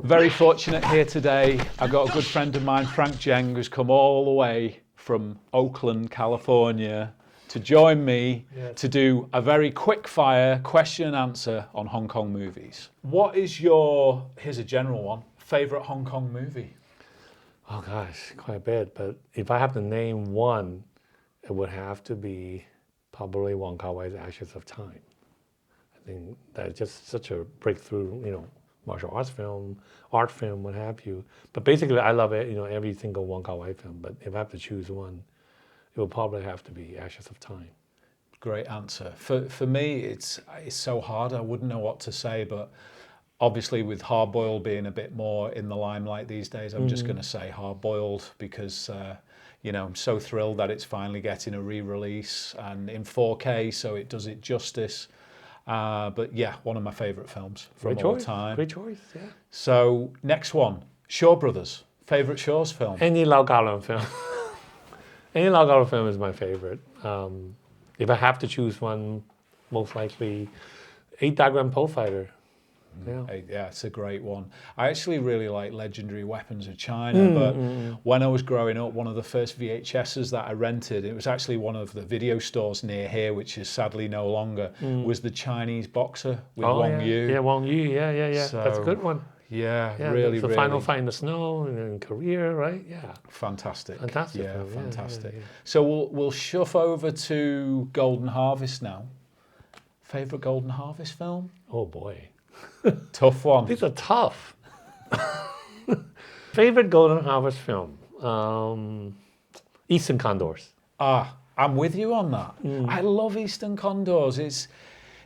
Very fortunate here today. I've got a good friend of mine, Frank Djeng, who's come all the way from Oakland, California, to join me to do a very quick fire question and answer on Hong Kong movies. What is your, here's a general one, favorite Hong Kong movie? Oh gosh, quite a bit. But if I have to name one, it would have to be probably Wong Kar-wai's Ashes of Time. I think that's just such a breakthrough, martial arts film, art film, what have you. But basically, I love it, every single Wong Kar-wai film. But if I have to choose one, it will probably have to be Ashes of Time. Great answer. For me, it's so hard. I wouldn't know what to say, but obviously with Hard Boiled being a bit more in the limelight these days, I'm just going to say Hard Boiled because I'm so thrilled that it's finally getting a re-release and in 4K, so it does it justice. But yeah, one of my favourite films from all time. Great choice, yeah. So next one, Shaw Brothers. Favourite Shaw's film? Any Lau Kar-leung film. Any Lau Kar-leung film is my favorite. If I have to choose one, most likely 8 Diagram Pole Fighter. Yeah, it's a great one. I actually really like Legendary Weapons of China, but when I was growing up, one of the first VHSs that I rented, it was actually one of the video stores near here, which is sadly no longer, was The Chinese Boxer with Wong Yu. Yeah, Wong Yu, yeah. So, that's a good one. Yeah, really. The final fight in the snow and in Korea, right? Yeah. Fantastic. Fantastic. Yeah, fantastic. Yeah. So we'll shuff over to Golden Harvest now. Favorite Golden Harvest film? Oh boy. Tough one. These are tough. Favorite Golden Harvest film? Eastern Condors. I'm with you on that. I love Eastern Condors.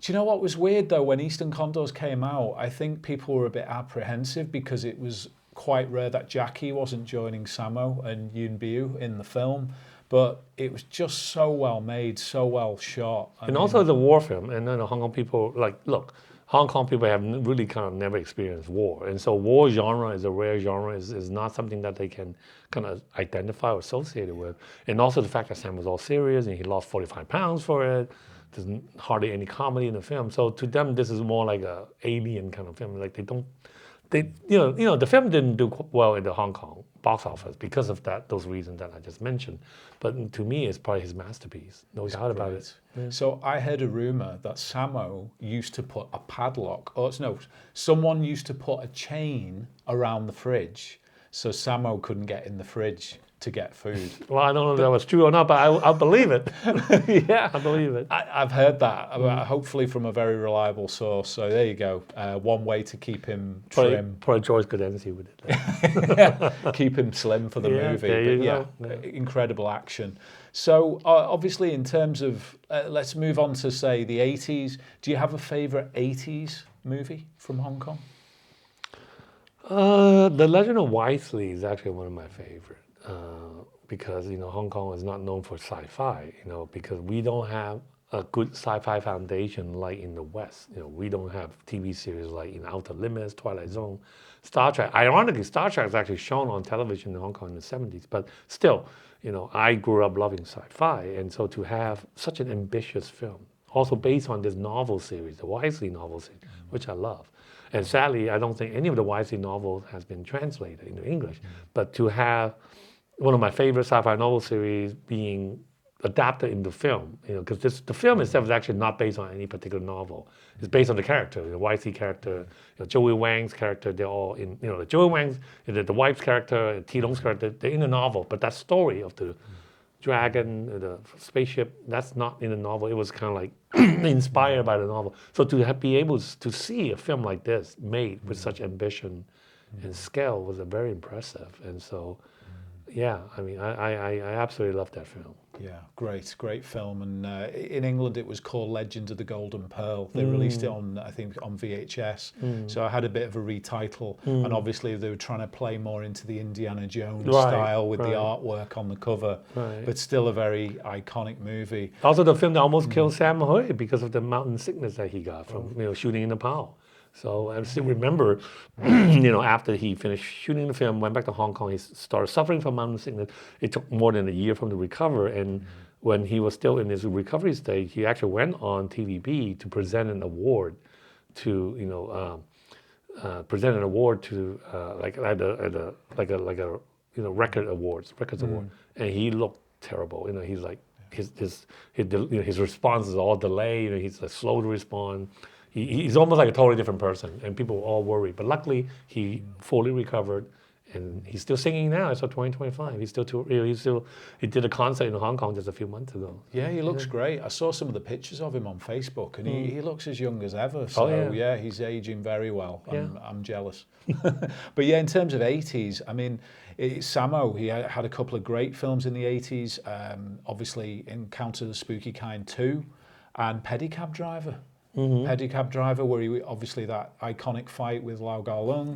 Do you know what was weird though? When Eastern Condors came out, I think people were a bit apprehensive because it was quite rare that Jackie wasn't joining Sammo and Yoon Biu in the film. But it was just so well made, so well shot. Also it's a war film. And then the Hong Kong people, look, Hong Kong people have really kind of never experienced war. And so war genre is a rare genre, is not something that they can kind of identify or associate it with. And also the fact that Sam was all serious and he lost 45 pounds for it. There's hardly any comedy in the film. So to them, this is more like a alien kind of film. Like the film didn't do well in the Hong Kong box office because of those reasons that I just mentioned. But to me, it's probably his masterpiece. No doubt about it. Yeah. So I heard a rumor that Sammo used to put a padlock, someone used to put a chain around the fridge so Sammo couldn't get in the fridge to get food. Well, I don't know if that was true or not, but I'll believe it. Yeah, I believe it. I've heard that, hopefully from a very reliable source. So there you go. One way to keep him trim. Probably George Godensi with it. Keep him slim for the movie. There you go. Incredible action. So obviously in terms of, let's move on to say the 80s. Do you have a favourite 80s movie from Hong Kong? The Legend of Wisely is actually one of my favorites. Because Hong Kong is not known for sci-fi, because we don't have a good sci-fi foundation like in the West. We don't have TV series like in Outer Limits, Twilight Zone, Star Trek. Ironically, Star Trek is actually shown on television in Hong Kong in the 70s, but still, I grew up loving sci-fi, and so to have such an ambitious film, also based on this novel series, the Wisely novel series, which I love. And sadly, I don't think any of the Wisely novels has been translated into English, but to have one of my favorite sci-fi novel series being adapted into film, because the film itself is actually not based on any particular novel. It's based on the character, the Wisely character, Joey Wang's character. They're all in, the Joey Wang's, the wife's character, T. Long's character. They're in the novel, but that story of the dragon, the spaceship, that's not in the novel. It was kind of like inspired by the novel. So to be able to see a film like this made with such ambition and scale was very impressive. And so. Yeah, I mean, I absolutely love that film. Yeah, great film. And in England, it was called Legend of the Golden Pearl. They released it on VHS. So I had a bit of a retitle. And obviously, they were trying to play more into the Indiana Jones style with the artwork on the cover. But still a very iconic movie. Also, the film that almost killed Sammo because of the mountain sickness that he got from shooting in Nepal. So I still remember, after he finished shooting the film, went back to Hong Kong, he started suffering from mountain sickness. It took more than a year for him to recover. And when he was still in his recovery stage, he actually went on TVB to present an award to, presented an award to like at a records award, and he looked terrible. He's like his response is all delayed. He's like slow to respond. He's almost like a totally different person, and people were all worried. But luckily, he fully recovered, and he's still singing now. It's 2025. He did a concert in Hong Kong just a few months ago. Yeah, he looks great. I saw some of the pictures of him on Facebook, and he looks as young as ever. So yeah, he's aging very well. I'm jealous. But yeah, in terms of 80s, I mean, Sammo, he had a couple of great films in the 80s. Obviously, Encounter the Spooky Kind 2 and Pedicab Driver. Pedicab Driver, where he obviously that iconic fight with Lau Gar Lung,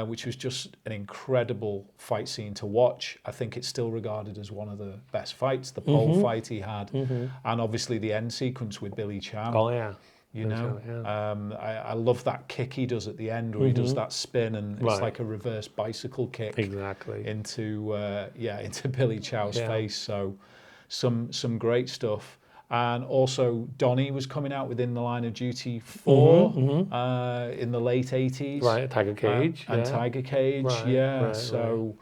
which was just an incredible fight scene to watch. I think it's still regarded as one of the best fights. The pole fight he had, and obviously the end sequence with Billy Chow. Oh yeah. I love that kick he does at the end where he does that spin and it's like a reverse bicycle kick into Billy Chow's face. So some great stuff. And also Donnie was coming out within the Line of Duty 4 in the late 80s. Right, Tiger Cage. And Tiger Cage, so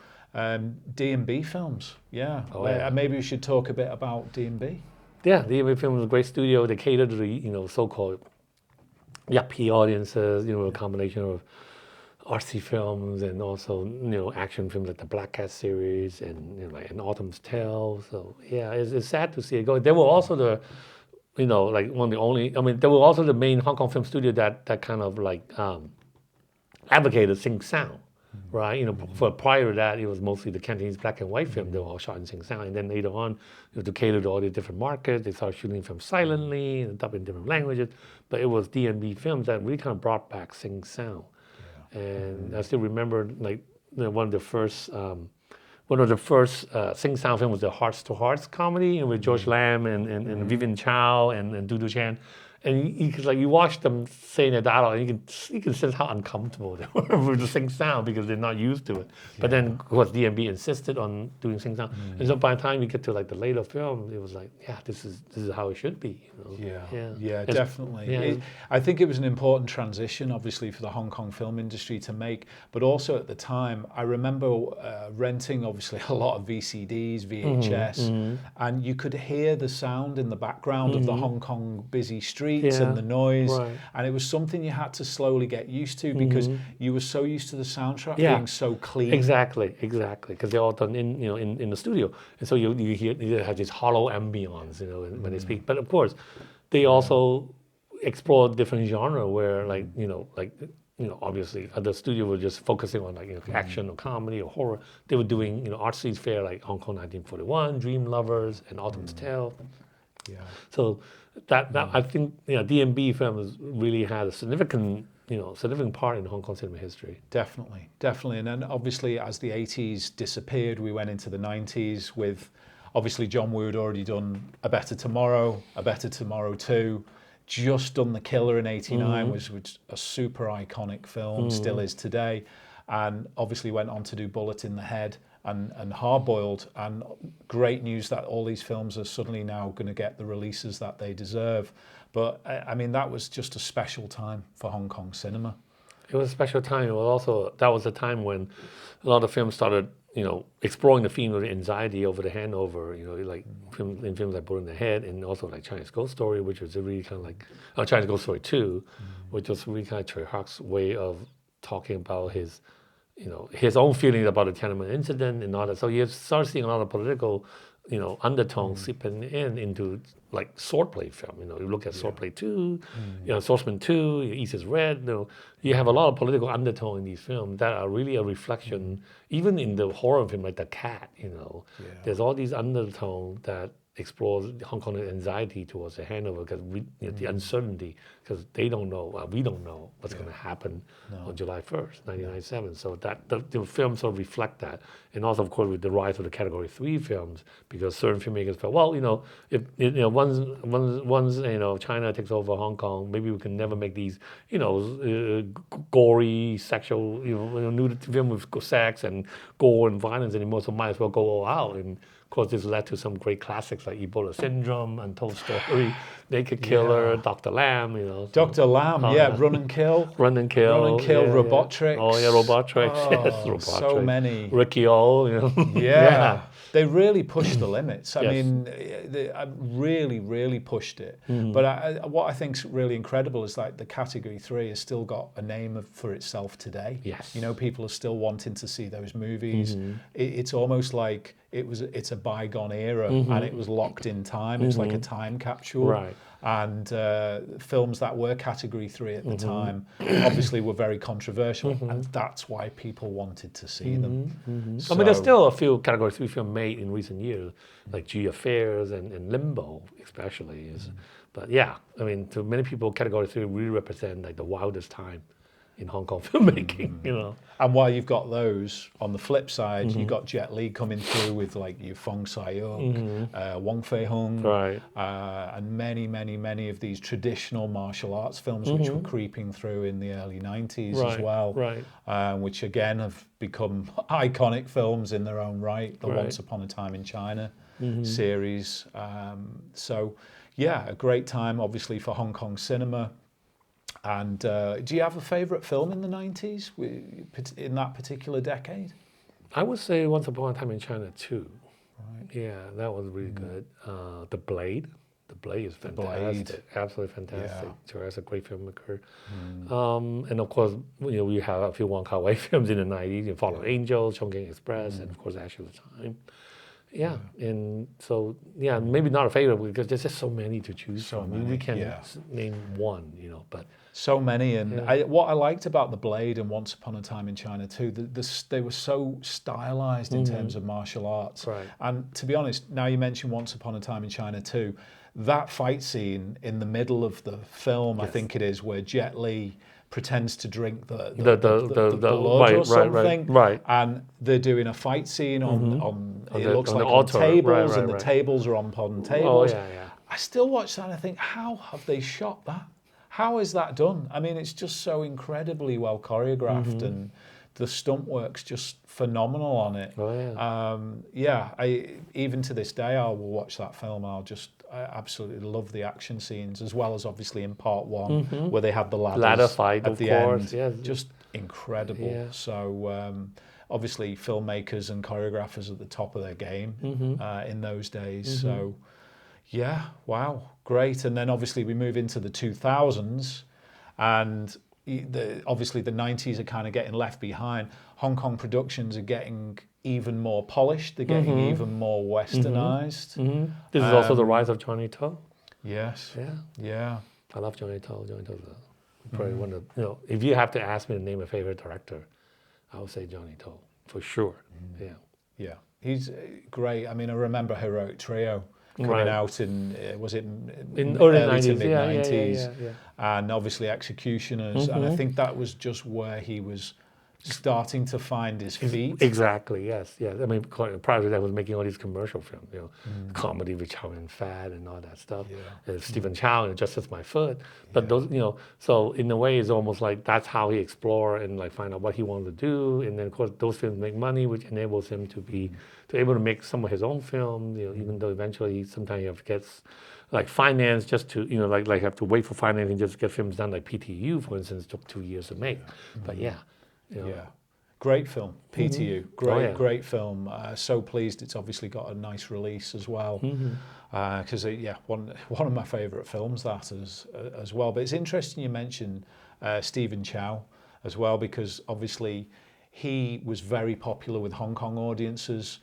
D&B films, maybe we should talk a bit about D&B. Yeah, D&B Film was a great studio. They catered to the so-called yuppie audiences, a combination of artsy films and also action films like the Black Cat series and like An Autumn's Tale. So yeah, it's sad to see it go. They were also the like one of the only. I mean, they were also the main Hong Kong film studio that kind of like advocated Sing Sound, right? For prior to that, it was mostly the Cantonese black and white film. They were all shot in Sing Sound, and then later on, to cater to all the different markets, they started shooting films silently and dubbed in different languages. But it was D&B Films that really kind of brought back Sing Sound. And I still remember, like one of the first Sing Sound films was the Hearts to Hearts comedy with George Lam and Vivian Chow and Dudu Chan, and you watch them saying their dialogue, and you can sense how uncomfortable they were with the Sing Sound because they're not used to it. But then, of course, D&B insisted on doing Sing Sound, and so by the time you get to like the later film, it was like, this is how it should be. Yeah, definitely. I think it was an important transition, obviously, for the Hong Kong film industry to make. But also at the time, I remember renting, obviously, a lot of VCDs, VHS, and you could hear the sound in the background of the Hong Kong busy streets and the noise, and it was something you had to slowly get used to because you were so used to the soundtrack being so clean. Exactly, because they're all done in the studio, and so you have this hollow ambience, when they speak. But of course, they also explore different genre where obviously the studio was just focusing on action or comedy or horror. They were doing artsy fare like Hong Kong 1941, Dream Lovers, and Autumn's Tale. Yeah. So that I think D&B films really had a significant part in Hong Kong cinema history. Definitely. And then obviously as the 80s disappeared, we went into the 90s with obviously John Woo had already done A Better Tomorrow 2, just done The Killer in '89, which was a super iconic film, still is today, and obviously went on to do Bullet in the Head and Hard Boiled, and great news that all these films are suddenly now going to get the releases that they deserve. But I mean, that was just a special time for Hong Kong cinema. It was a special time. It was also, that was a time when a lot of films started, exploring the theme of anxiety over the handover, like films like Bullet in the Head, and also like Chinese Ghost Story, which was really kind of like, Chinese Ghost Story 2, which was really kind of Choi Hak's way of talking about his own feelings about the Tiananmen incident and all that. So you start seeing a lot of political, undertones seeping into like swordplay film. You look at Swordplay 2, Swordsman 2, East is Red. You have a lot of political undertone in these films that are really a reflection, even in the horror film like The Cat. There's all these undertones that explores Hong Kong's anxiety towards the handover because the uncertainty, because they don't know, we don't know what's going to happen on July 1st, 1997. So that the films sort of reflect that. And also, of course, with the rise of the Category 3 films, because certain filmmakers felt, well, if once China takes over Hong Kong, maybe we can never make these, gory, sexual, nudity film with sex and gore and violence anymore. So might as well go all out and course, this led to some great classics like Ebola Syndrome, Untold Story, Naked Killer, Dr. Lamb, you know. Dr. Lamb, Run and Kill. Run and Kill. Run and Kill, yeah, Robotrix. Oh, yeah, Robotrix. Yes, Oh, Robotrix. so many. Ricky O, you know. Yeah. They really pushed the limits. I Yes. mean, they really, really pushed it. But what I think's really incredible is like the Category 3 has still got a name for itself today. Yes. You know, people are still wanting to see those movies. It's almost like it's a bygone era and it was locked in time. It's like a time capsule. Right. And films that were Category 3 at the time obviously were very controversial, and that's why people wanted to see them. I mean, there's still a few Category 3 films made in recent years, like G Affairs and Limbo, especially. But yeah, I mean, to many people, Category 3 really represent like the wildest time in Hong Kong filmmaking, you know. And while you've got those, on the flip side, you've got Jet Li coming through with like your Fong Sai-yuk, Wong Fei-hung, Right. And many of these traditional martial arts films which were creeping through in the early 90s as well, which again have become iconic films in their own right, the Once Upon a Time in China series. So yeah, a great time obviously for Hong Kong cinema. And do you have a favourite film in the 90s in that particular decade? I would say Once Upon a Time in China too. Right. Yeah, that was really good. The Blade. The Blade is fantastic. Absolutely fantastic. Chow is a great filmmaker. And of course, you know, we have a few Wong Kar-wai films in the 90s, you Fallen Angels, Chongqing Express, and of course Ash of the Time. Yeah, and so, yeah, maybe not a favorite because there's just so many to choose from. Many, we can't name one, you know, but... So many, and what I liked about The Blade and Once Upon a Time in China too, they were so stylized in terms of martial arts. Right. And to be honest, now you mentioned Once Upon a Time in China too, that fight scene in the middle of the film, I think it is, where Jet Li pretends to drink the blood or something, and they're doing a fight scene on it looks like on tables, and the tables are on tables. Oh, yeah. I still watch that and I think, how have they shot that? How is that done? I mean, it's just so incredibly well choreographed, and the stunt work's just phenomenal on it. Oh, yeah. Even to this day, I will watch that film. I absolutely love the action scenes, as well as obviously in part one, where they have the ladder fight at of the course. end. Yeah. Just incredible. Yeah. So obviously filmmakers and choreographers at the top of their game in those days. So yeah, wow, great. And then obviously we move into the 2000s, and obviously the 90s are kind of getting left behind. Hong Kong productions are getting even more polished. They're getting even more westernized. This is also the rise of Johnnie To. Yes. Yeah. I love Johnnie To. Johnnie To is probably one of, you know, if you have to ask me to name a favorite director, I would say Johnnie To, for sure. Yeah. He's great. I mean, I remember Heroic Trio coming out in, was it in early 90s, to mid-90s? Yeah. And obviously Executioners. And I think that was just where he was starting to find his feet. Exactly, yes. I mean, prior to that, was making all these commercial films, you know, comedy with Chow and Fat and all that stuff. Stephen Chow and Just As My Foot. But those, you know, so in a way, it's almost like that's how he explored and like find out what he wanted to do. And then, of course, those films make money, which enables him to be able to make some of his own film. You know, even though eventually sometimes he gets like finance just to, you know, like have to wait for financing just to get films done. Like PTU, for instance, took 2 years to make. But you know. Yeah, great film, PTU. Great film. So pleased it's obviously got a nice release as well. Because one of my favourite films that as well. But it's interesting you mentioned Stephen Chow as well, because obviously he was very popular with Hong Kong audiences.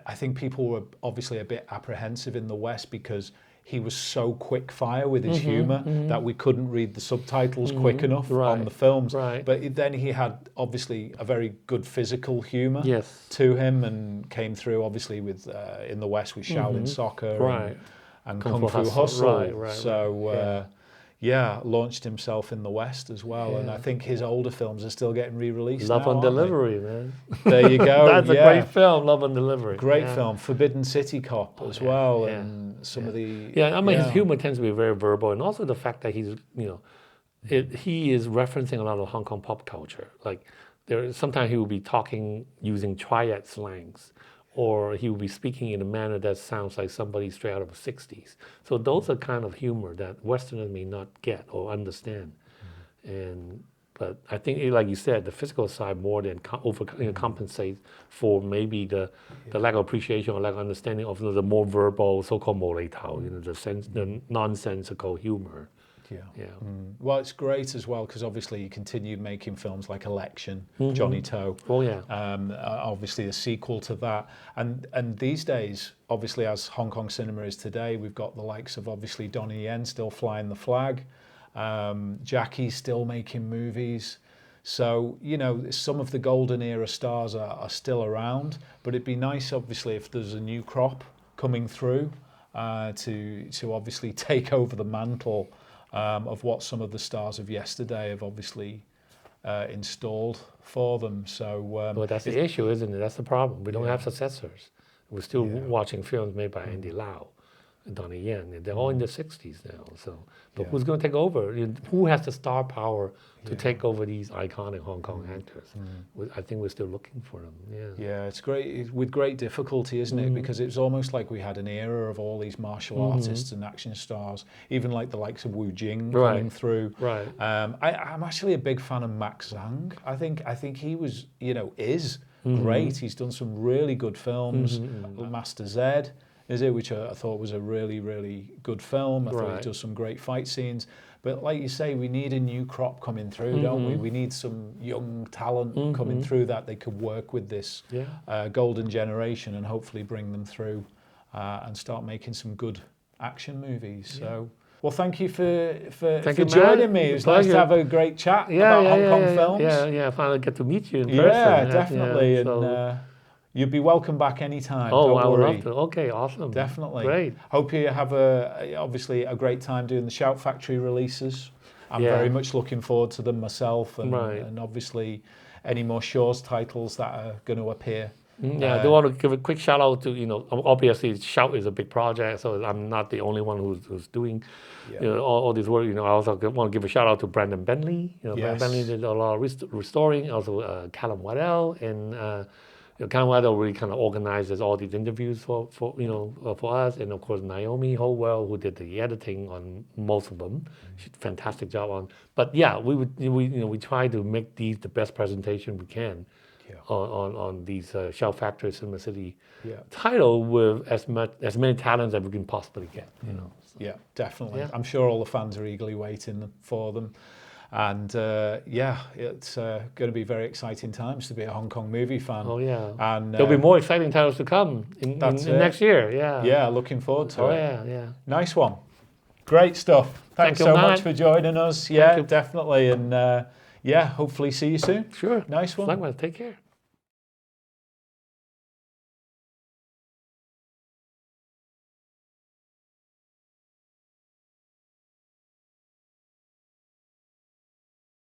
I think people were obviously a bit apprehensive in the West because he was so quick fire with his humour that we couldn't read the subtitles quick enough on the films. But then he had obviously a very good physical humour to him, and came through obviously with in the West with Shaolin Soccer and Kung Fu Hustle. So launched himself in the West as well. And I think his older films are still getting re-released. Love now, on Delivery, man. There you go. That's a great film, Love on Delivery. Great film. Forbidden City Cop as well. And some of the... I mean, his humor tends to be very verbal. And also the fact that he's, you know, he is referencing a lot of Hong Kong pop culture. Like, sometimes he will be talking using triad slangs, or he will be speaking in a manner that sounds like somebody straight out of the 60s. So those are kind of humor that Westerners may not get or understand. But I think, like you said, the physical side more than compensates for maybe the lack of appreciation or lack of understanding of the more verbal, so-called 無厘頭, the nonsensical humor. Yeah. Well, it's great as well because obviously you continued making films like Election, Johnnie. Oh yeah. Obviously a sequel to that, and these days, obviously as Hong Kong cinema is today, we've got the likes of obviously Donnie Yen still flying the flag, Jackie's still making movies. So, some of the golden era stars are still around, but it'd be nice, obviously, if there's a new crop coming through to obviously take over the mantle of what some of the stars of yesterday have obviously installed for them. So, well, that's the issue, isn't it? That's the problem. We don't have successors. We're still watching films made by Andy Lau, Donnie Yen. They're all in the 60s now. So, but who's going to take over? Who has the star power to take over these iconic Hong Kong actors? I think we're still looking for them. Yeah, it's great with great difficulty, isn't it? Because it's almost like we had an era of all these martial artists and action stars, even like the likes of Wu Jing coming through. Right. I'm actually a big fan of Max Zhang. I think he was, is great. He's done some really good films. Master Z. Is it, which I thought was a really, really good film. I thought he does some great fight scenes. But like you say, we need a new crop coming through, don't we? We need some young talent coming through that they could work with this golden generation and hopefully bring them through and start making some good action movies. So, well, thank you for joining me. It was nice to have a great chat about Hong Kong films. Yeah, finally get to meet you in person. Yeah, definitely. And you'd be welcome back anytime. Oh, don't I would worry. love to. Okay, awesome. Definitely. Great. Hope you have obviously a great time doing the Shout Factory releases. I'm very much looking forward to them myself, and obviously any more Shaw's titles that are going to appear. Yeah, I do want to give a quick shout out to, obviously Shout is a big project, so I'm not the only one who's doing all this work. I also want to give a shout out to Brandon Bentley. Brandon Bentley did a lot of restoring, also Callum Waddell, and Callum Waddell really kind of organizes all these interviews for us, and of course Naomi Howell, who did the editing on most of them. She did a fantastic job on. But yeah, we try to make these the best presentation we can. On these Shout Factory Cinema City title with as many talents as we can possibly get. Yeah, definitely. Yeah. I'm sure all the fans are eagerly waiting for them. And it's going to be very exciting times to be a Hong Kong movie fan. Oh yeah, and there'll be more exciting titles to come in next year. Yeah, looking forward to it. Yeah. Nice one, great stuff. Thanks so much for joining us. Yeah, definitely, and hopefully see you soon. Sure. Nice one. Likewise. Take care.